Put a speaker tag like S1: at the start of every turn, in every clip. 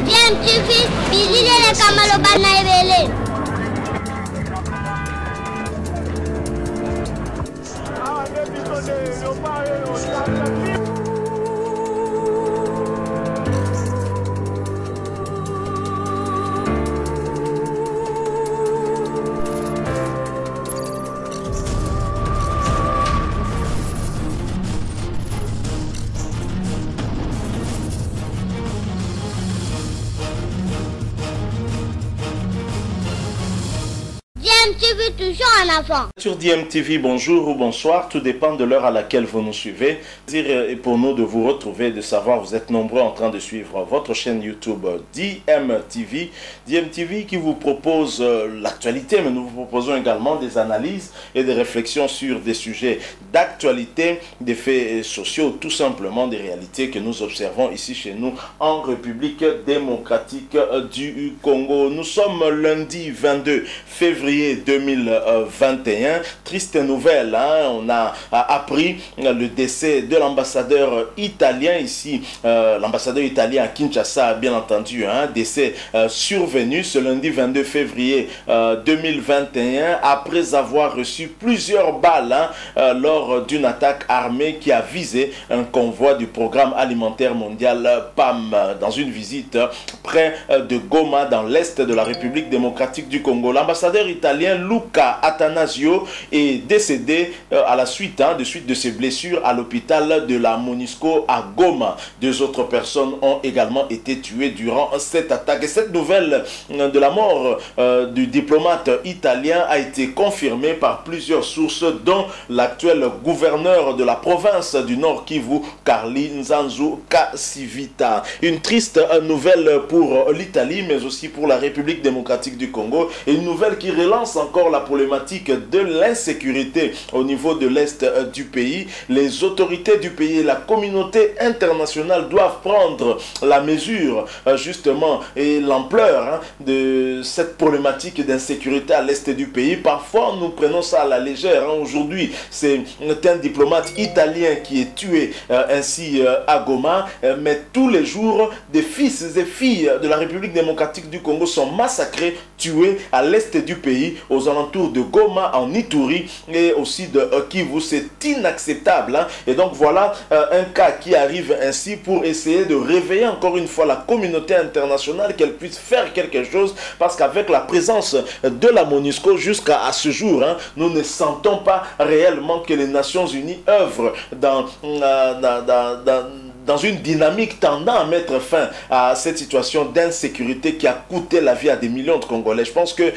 S1: DMTV, bilile kamalo bana ebele. DMTV toujours en avant.
S2: Sur DMTV, bonjour ou bonsoir, tout dépend de l'heure à laquelle vous nous suivez. Et pour nous de vous retrouver, de savoir, vous êtes nombreux en train de suivre votre chaîne YouTube DMTV. DMTV qui vous propose l'actualité, mais nous vous proposons également des analyses et des réflexions sur des sujets d'actualité, des faits sociaux, tout simplement des réalités que nous observons ici chez nous en République démocratique du Congo. Nous sommes lundi 22 février 2021. Triste nouvelle, hein? On a appris le décès de l'ambassadeur italien ici, l'ambassadeur italien à Kinshasa, bien entendu, hein? Décès survenu ce lundi 22 février 2021 après avoir reçu plusieurs balles lors d'une attaque armée qui a visé un convoi du programme alimentaire mondial PAM dans une visite près de Goma dans l'est de la République démocratique du Congo. L'ambassadeur italien Luca Attanasio est décédé à la suite, de ses blessures à l'hôpital de la MONUSCO à Goma. Deux autres personnes ont également été tuées durant cette attaque. Et cette nouvelle de la mort du diplomate italien a été confirmée par plusieurs sources, dont l'actuel gouverneur de la province du Nord Kivu, Carli Nzanzu Kasivita. Une triste nouvelle pour l'Italie, mais aussi pour la République démocratique du Congo. Et une nouvelle qui relance encore la problématique de l'insécurité au niveau de l'est du pays. Les autorités du pays et la communauté internationale doivent prendre la mesure justement et l'ampleur de cette problématique d'insécurité à l'est du pays. Parfois nous prenons ça à la légère. Aujourd'hui c'est un diplomate italien qui est tué ainsi à Goma, mais tous les jours des fils et filles de la République démocratique du Congo sont massacrés, tués à l'est du pays, aux alentours de Goma, en Ituri et aussi de Kivu. C'est inacceptable, hein? Et donc voilà un cas qui arrive ainsi pour essayer de réveiller encore une fois la communauté internationale, qu'elle puisse faire quelque chose, parce qu'avec la présence de la MONUSCO jusqu'à ce jour, hein, nous ne sentons pas réellement que les Nations Unies œuvrent dans une dynamique tendant à mettre fin à cette situation d'insécurité qui a coûté la vie à des millions de Congolais. Je pense que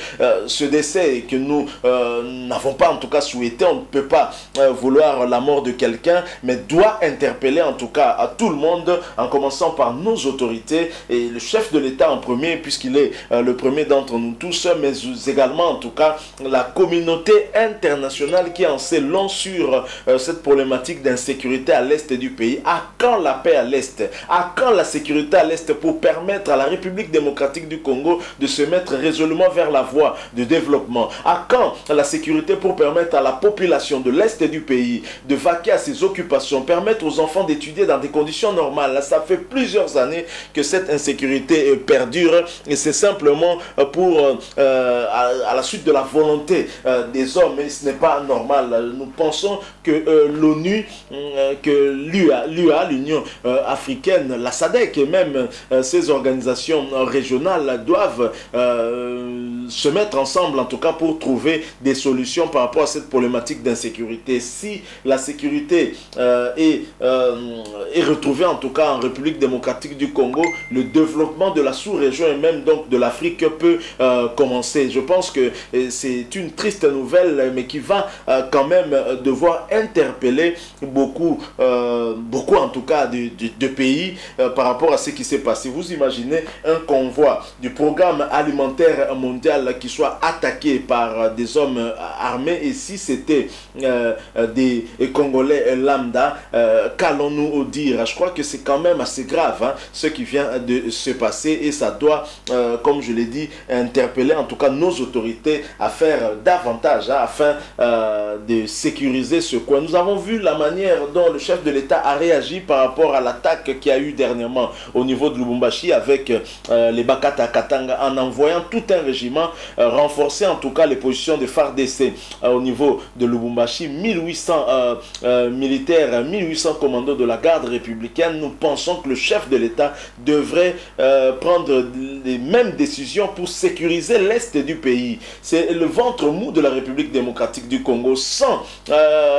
S2: ce décès que nous n'avons pas en tout cas souhaité, on ne peut pas vouloir la mort de quelqu'un, mais doit interpeller en tout cas à tout le monde, en commençant par nos autorités et le chef de l'État en premier, puisqu'il est le premier d'entre nous tous, mais également en tout cas la communauté internationale qui en sait long sur cette problématique d'insécurité à l'est du pays. À quand la paix à l'Est? À quand la sécurité à l'Est pour permettre à la République démocratique du Congo de se mettre résolument vers la voie de développement? À quand la sécurité pour permettre à la population de l'Est du pays de vaquer à ses occupations, permettre aux enfants d'étudier dans des conditions normales? Là, ça fait plusieurs années que cette insécurité perdure, et c'est simplement pour à la suite de la volonté des hommes, et ce n'est pas normal. Nous pensons que l'ONU, que l'Union africaine, la SADC et même ces organisations régionales doivent se mettre ensemble en tout cas pour trouver des solutions par rapport à cette problématique d'insécurité. Si la sécurité est retrouvée en tout cas en République démocratique du Congo, le développement de la sous-région et même donc de l'Afrique peut commencer. Je pense que c'est une triste nouvelle, mais qui va quand même devoir interpeller beaucoup en tout cas de pays par rapport à ce qui s'est passé. Vous imaginez un convoi du programme alimentaire mondial qui soit attaqué par des hommes armés, et si c'était des Congolais lambda, qu'allons-nous dire? Je crois que c'est quand même assez grave, hein, ce qui vient de se passer, et ça doit, comme je l'ai dit, interpeller en tout cas nos autorités à faire davantage, hein, afin de sécuriser ce coin. Nous avons vu la manière dont le chef de l'État a réagi par rapport rapport à l'attaque qu'il y a eu dernièrement au niveau de Lubumbashi avec les Bakata Katanga, en envoyant tout un régiment renforcer en tout cas les positions de FARDC au niveau de Lubumbashi. 1800 militaires, 1800 commandos de la garde républicaine. Nous pensons que le chef de l'État devrait prendre les mêmes décisions pour sécuriser l'Est du pays. C'est le ventre mou de la République démocratique du Congo. Sans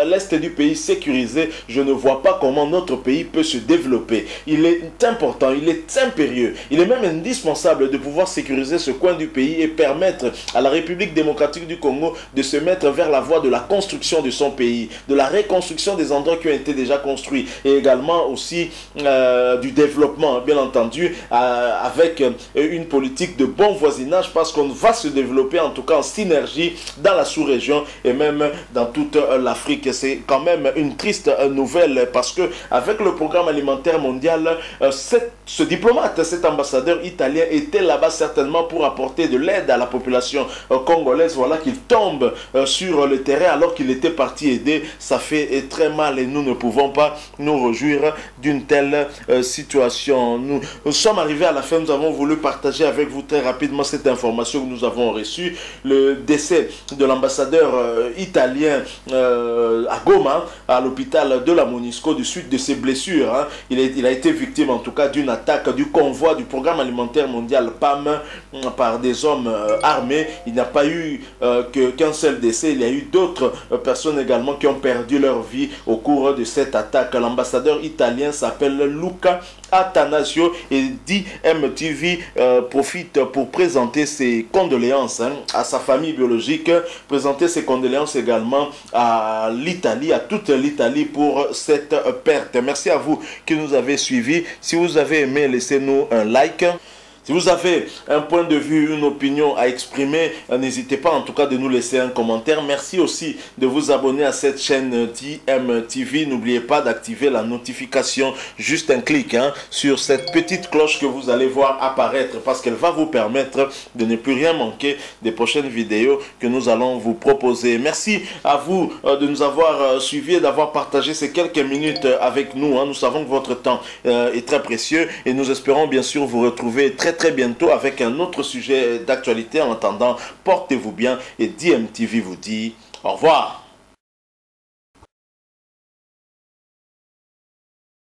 S2: l'Est du pays sécurisé, je ne vois pas comment notre pays peut se développer. Il est important, il est impérieux, il est même indispensable de pouvoir sécuriser ce coin du pays et permettre à la République démocratique du Congo de se mettre vers la voie de la construction de son pays, de la reconstruction des endroits qui ont été déjà construits et également aussi du développement, bien entendu, avec une politique de bon voisinage, parce qu'on va se développer en tout cas en synergie dans la sous-région et même dans toute l'Afrique. C'est quand même une triste nouvelle parce que avec le programme alimentaire mondial, ce diplomate, cet ambassadeur italien était là-bas certainement pour apporter de l'aide à la population congolaise. Voilà qu'il tombe sur le terrain alors qu'il était parti aider. Ça fait très mal et nous ne pouvons pas nous réjouir d'une telle situation. Nous sommes arrivés à la fin. Nous avons voulu partager avec vous très rapidement cette information que nous avons reçue. Le décès de l'ambassadeur italien à Goma, à l'hôpital de la Monisco, de suite de ses blessures. Hein. Il a été victime en tout cas d'une attaque du convoi du programme alimentaire mondial PAM par des hommes armés. Il n'y a pas eu qu'un seul décès. Il y a eu d'autres personnes également qui ont perdu leur vie au cours de cette attaque. L'ambassadeur italien s'appelle Luca Attanasio et DMTV profite pour présenter ses condoléances à sa famille biologique, présenter ses condoléances également à l'Italie, à toute l'Italie pour cette perte. Merci à vous qui nous avez suivis. Si vous avez aimé, laissez-nous un like. Si vous avez un point de vue, une opinion à exprimer, n'hésitez pas en tout cas de nous laisser un commentaire. Merci aussi de vous abonner à cette chaîne DMTV. N'oubliez pas d'activer la notification, juste un clic sur cette petite cloche que vous allez voir apparaître parce qu'elle va vous permettre de ne plus rien manquer des prochaines vidéos que nous allons vous proposer. Merci à vous de nous avoir suivis et d'avoir partagé ces quelques minutes avec nous. Nous savons que votre temps est très précieux et nous espérons bien sûr vous retrouver très bientôt avec un autre sujet d'actualité. En attendant, portez-vous bien et DMTV vous dit au revoir.